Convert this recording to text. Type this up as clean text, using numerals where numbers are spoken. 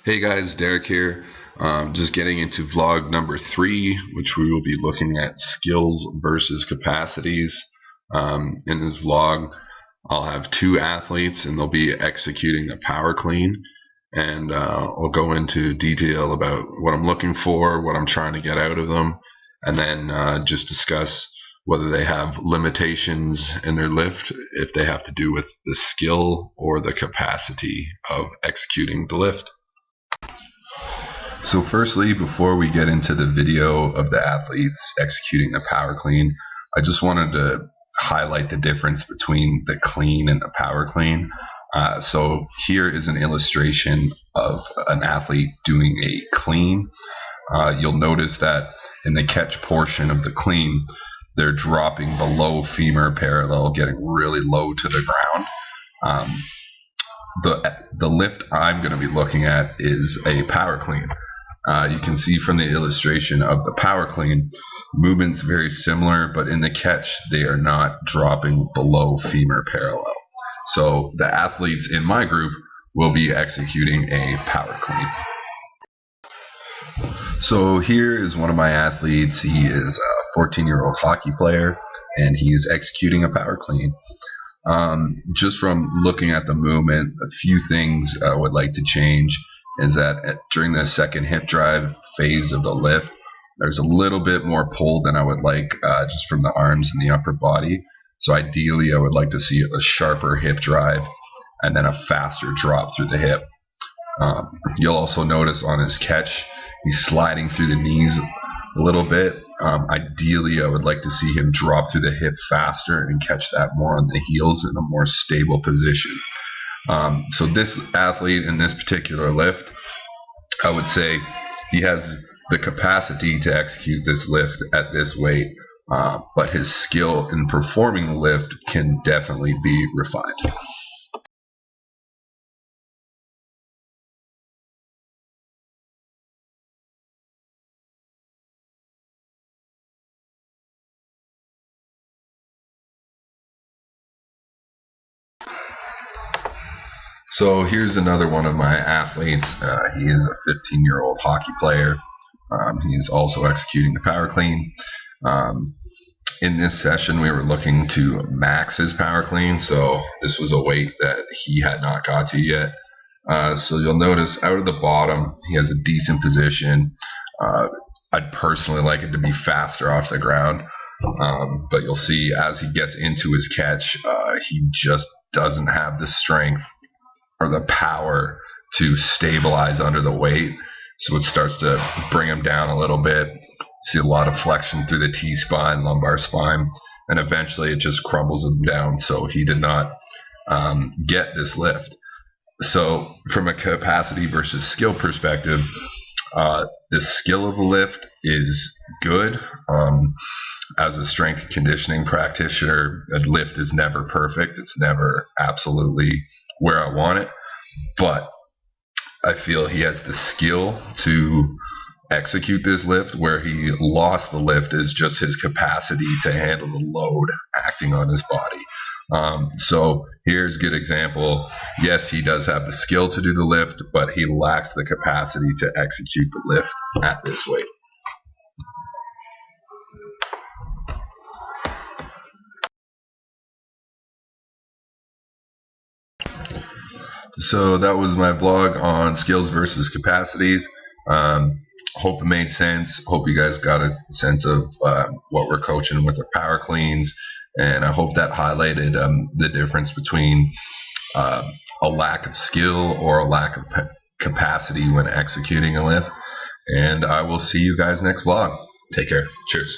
Hey guys, Derek here. Just getting into vlog number 3, which we will be looking at skills versus capacities. In this vlog, I'll have 2 athletes and they'll be executing a power clean. And I'll go into detail about what I'm looking for, what I'm trying to get out of them, and then just discuss whether they have limitations in their lift, if they have to do with the skill or the capacity of executing the lift. So firstly, before we get into the video of the athletes executing the power clean, I just wanted to highlight the difference between the clean and the power clean. So here is an illustration of an athlete doing a clean. You'll notice that in the catch portion of the clean, they're dropping below femur parallel, getting really low to the ground. The lift I'm going to be looking at is a power clean. You can see from the illustration of the power clean, movement's very similar, but in the catch they are not dropping below femur parallel. So the athletes in my group will be executing a power clean. So here is one of my athletes. He is a 14-year-old hockey player, and he is executing a power clean. Just from looking at the movement, a few things I would like to change is that during the second hip drive phase of the lift, there's a little bit more pull than I would like just from the arms and the upper body. So ideally I would like to see a sharper hip drive and then a faster drop through the hip. You'll also notice on his catch, he's sliding through the knees a little bit. Ideally I would like to see him drop through the hip faster and catch that more on the heels in a more stable position. So this athlete in this particular lift, I would say he has the capacity to execute this lift at this weight, but his skill in performing the lift can definitely be refined. So here's another one of my athletes. He is a 15-year-old hockey player. He is also executing the power clean. In this session, we were looking to max his power clean, so this was a weight that he had not got to yet. So you'll notice out of the bottom, he has a decent position. I'd personally like it to be faster off the ground, but you'll see as he gets into his catch, he just doesn't have the strength or the power to stabilize under the weight, so it starts to bring him down a little bit. See a lot of flexion through the T-spine, lumbar spine, and eventually it just crumbles him down, so he did not get this lift. So from a capacity versus skill perspective, the skill of the lift is good. As a strength and conditioning practitioner, a lift is never perfect. It's never absolutely where I want it, but I feel he has the skill to execute this lift. Where he lost the lift is just his capacity to handle the load acting on his body. So here's a good example. Yes, he does have the skill to do the lift, but he lacks the capacity to execute the lift at this weight. So that was my vlog on skills versus capacities. Hope it made sense. Hope you guys got a sense of what we're coaching with our power cleans, and I hope that highlighted the difference between a lack of skill or a lack of capacity when executing a lift. And I will see you guys next vlog. Take care. Cheers.